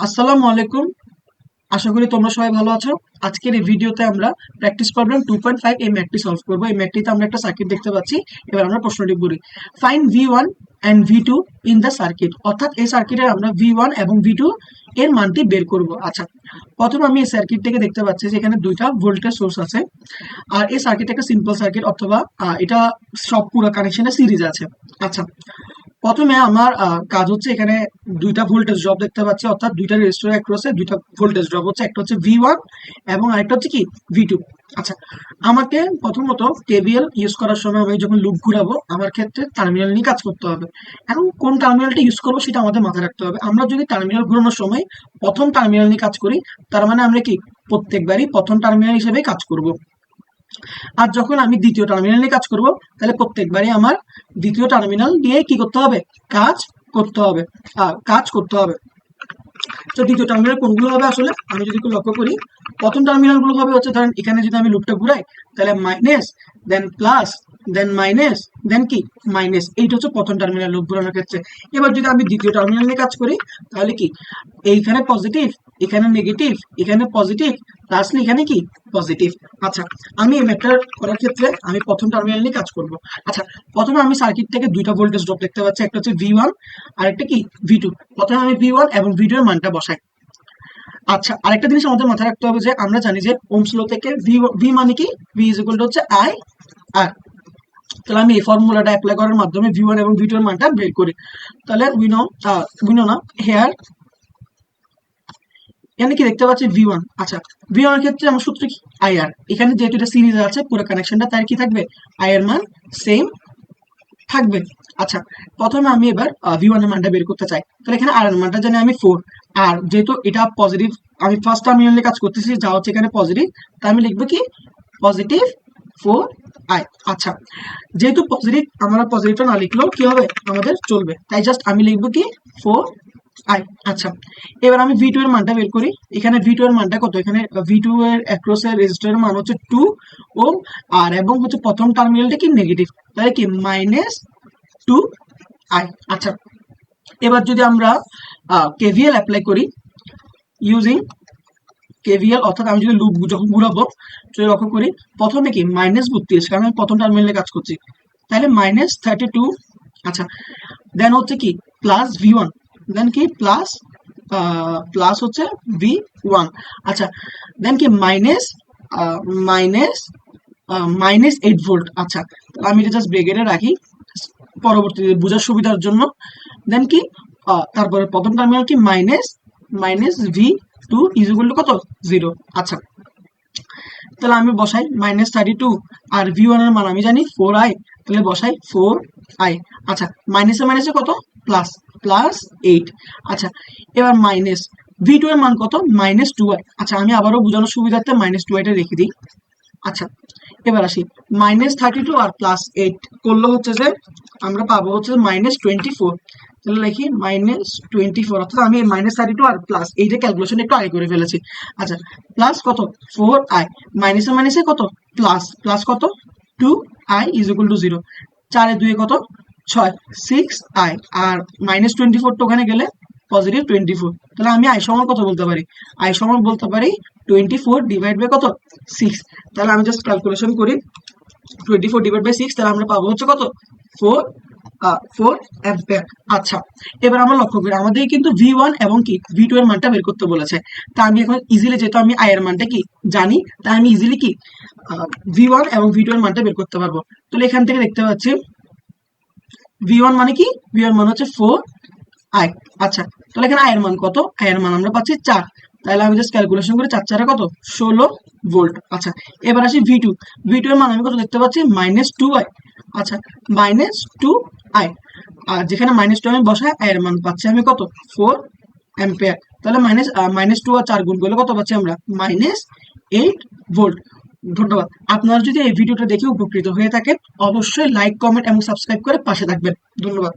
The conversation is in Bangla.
আসসালামু আলাইকুম। আশা করি তোমরা সবাই ভালো আছো। আজকের এই ভিডিওতে আমরা প্র্যাকটিস প্রবলেম 2.5 এই ম্যাথটি সলভ করব। এই ম্যাথটিতে আমরা একটা সার্কিট দেখতে পাচ্ছি। এবার আমরা প্রশ্নটি পড়ি। Find V1 and V2 in the circuit. অর্থাৎ এই সার্কিটে আমরা V1 এবং V2 এর মানটি বের করব। আচ্ছা, প্রথমে আমি এই সার্কিট থেকে দেখতে পাচ্ছি যে এখানে দুইটা ভোল্টেজ সোর্স আছে। আর এই সার্কিট একটা সিম্পল সার্কিট, অথবা এটা সব পুরো কানেকশনে সিরিজ আছে। আচ্ছা, প্রথমে আমার কাজ হচ্ছে এখানে দুইটা ভোল্টেজ ড্রপ দেখতে পাচ্ছি, অর্থাৎ দুইটা রেজিস্টর অ্যাক্রসে দুইটা ভোল্টেজ ড্রপ হচ্ছে, একটা হচ্ছে V1 এবং আরেকটা হচ্ছে কি V2। আচ্ছা, আমাকে প্রথমত কেভিএল ইউজ করার সময় আমি যখন লুপ ঘুরাবো আমার ক্ষেত্রে টার্মিনাল নিয়ে কাজ করতে হবে। এখন কোন টার্মিনালটা ইউজ করবো সেটা আমাদের মাথায় রাখতে হবে। আমরা যদি টার্মিনাল ঘুরানোর সময় প্রথম টার্মিনাল নিয়ে কাজ করি, তার মানে আমরা কি প্রত্যেকবারই প্রথম টার্মিনাল হিসেবে কাজ করব। আর যখন আমি দ্বিতীয় টার্মিনাল নিয়ে কাজ করব, তাহলে প্রত্যেকবারই আমার দ্বিতীয় টার্মিনাল দিয়ে কি করতে হবে, কাজ করতে হবে। কাজ করতে হবে। তো দ্বিতীয় টার্মিনাল কোনগুলো হবে, আসলে আমি যদি একটু লক্ষ্য করি, প্রথম টার্মিনাল গুলো হবে হচ্ছে, ধরেন এখানে যদি আমি লুপটা ঘুরাই তাহলে মাইনাস, দেন প্লাস, দেন মাইনাস, দেন কি মাইনাস। এইটা হচ্ছে প্রথম টার্মিনাল লুপ ঘুরানোর ক্ষেত্রে। এবার যদি আমি দ্বিতীয় টার্মিনাল নিয়ে কাজ করি, তাহলে কি এইখানে পজিটিভ, এখানে নেগেটিভ, এখানে পজিটিভ, লাস্টলি এখানে কি পজিটিভ। আচ্ছা, আমি এই ম্যাটার করার ক্ষেত্রে আমি প্রথম টার্মিনাল নিয়ে কাজ করব। আচ্ছা, প্রথমে আমি সার্কিট থেকে দুইটা ভোল্টেজ ড্রপ দেখতে পাচ্ছি, একটা হচ্ছে V1 আর একটা কি V2। প্রথমে আমি V1 এবং V2 এর মানটা বসাই। আচ্ছা, আরেকটা জিনিস আমাদের মাথায় রাখতে হবে যে আমরা জানি যে ওহমস ল থেকে ভি মানে কি, ভি ইজ ইকুয়াল টু হচ্ছে আই আর। তাহলে আমি এই ফর্মুলাটা অ্যাপ্লাই করার মাধ্যমে V1 এবং V2 এর মানটা বের করি। তাহলে উই নো না হেয়ার, এখানে কি দেখতে পাচ্ছি V1। আচ্ছা, V1 এর ক্ষেত্রে আমার সূত্র কি IR। এখানে যেহেতু এটা সিরিজ আছে পুরো কানেকশনটা, তার কি থাকবে I এর মান সেম থাকবে। আচ্ছা, প্রথমে আমি এবার V1 এর মানটা বের করতে চাই। তাহলে এখানে R এর মানটা জানি আমি 4। আর যেহেতু এটা পজিটিভ, আমি ফার্স্ট টার্মিনালে কাজ করতেছি, যা হচ্ছে এখানে পজিটিভ, তাই আমি লিখবো কি পজিটিভ 4I। আচ্ছা, যেহেতু পজিটিভ, আমরা পজিটিভটা না লিখলেও কি হবে, আমাদের চলবে, তাই জাস্ট আমি লিখবো কি 4I। আচ্ছা, এবার আমি V2 এর মানটা বের করি। এখানে V2 এর মানটা কত, এখানে V2 এর অ্যাক্রস এর রেজিস্টরের মান হচ্ছে 2 ওহম। আর এবং হচ্ছে প্রথম টার্মিনালটা কি নেগেটিভ, তাহলে কি -2I। আচ্ছা, এবার যদি আমরা কেভিএল অ্যাপ্লাই করি ইউজিং কেভিএল, অর্থাৎ আমি যদি লুপ যখন ঘুরাবো, যদি লক্ষ্য করি প্রথমে কি -32, কারণ আমি প্রথম টার্মিনালে কাজ করছি, তাহলে -32। আচ্ছা, দেন হচ্ছে কি প্লাস V1, দেন কি প্লাস প্লাস হচ্ছে V1। আচ্ছা, দেন কি মাইনাস মাইনাস -8 ভোল্ট। আচ্ছা, আমি এটা জাস্ট ব্রেকেটে রাখি পরবর্তীতে বোঝার সুবিধার জন্য। দেন কি তারপরে প্রথম টার্মিনাল কি -V2 ইজ ইকুয়াল টু কত 0। আচ্ছা, তাহলে আমি বসাই -32 আর V1 এর মান আমি জানি 4I, তাহলে বসাই 4I। আচ্ছা, মাইনাসে মাইনাসে কত প্লাস, +8। আচ্ছা, এবার মাইনাস V2 এর মান কত -2I। আচ্ছা, আমি আবারও বোঝানোর সুবিধার্থে -2I টা রেখে দিই। আচ্ছা, এবার আসি -32 আর +8 করলে হচ্ছে যে আমরা পাবো হচ্ছে -24। তাহলে লিখি -24, অর্থাৎ আমি -32 আর প্লাস এইটা ক্যালকুলেশন একটু আগে করে ফেলেছি। আচ্ছা, প্লাস কত 4I, মাইনাসে মাইনাসে কত প্লাস, প্লাস কত 2I ইজ ইকুয়াল টু 0। 4 এ 2 এ কত 6, 6I। আর -24 তো ওখানে গেলে পজিটিভ 24। তাহলে আমি I সমান কত বলতে পারি, I সমান বলতে পারি 24 ডিভাইড বাই কত 6। তাহলে আমি জাস্ট ক্যালকুলেশন করি 24 ডিভাইড বাই 6, তাহলে আমরা পাবো হচ্ছে কত 4 অ্যাম্পিয়ার। আচ্ছা, এবার আমরা লক্ষ্য করি আমাদের কিন্তু V1 এবং কি V2 এর মানটা বের করতে বলেছে। তা আমি এখন ইজিলি, যেহেতু আমি I এর মানটা কি জানি, তাই আমি ইজিলি কি V1 এবং V2 এর মানটা বের করতে পারবো। তাহলে এখান থেকে দেখতে পাচ্ছি V1 মানে কি, V1 মানে হচ্ছে 4I। আচ্ছা, তাহলে এখানে I এর মান কত, I এর মান আমরা পাচ্ছি 4। তাহলে আমি জাস্ট ক্যালকুলেশন করে 4 4 কত 16 ভোল্ট। আচ্ছা, এবার আসি V2 এর মান আমি কত দেখতে পাচ্ছি -2I। আচ্ছা, -2I, আর যেখানে -2 আমি বসাই I এর মান পাচ্ছি আমি কত 4 অ্যাম্পিয়ার। তাহলে -2 আর 4 গুণ করলে কত পাচ্ছি আমরা -8 ভোল্ট। ধন্যবাদ। আপনারা যদি এই ভিডিওটা দেখে উপকৃত হয়ে থাকেন, অবশ্যই লাইক, কমেন্ট এবং সাবস্ক্রাইব করে পাশে থাকবেন। ধন্যবাদ।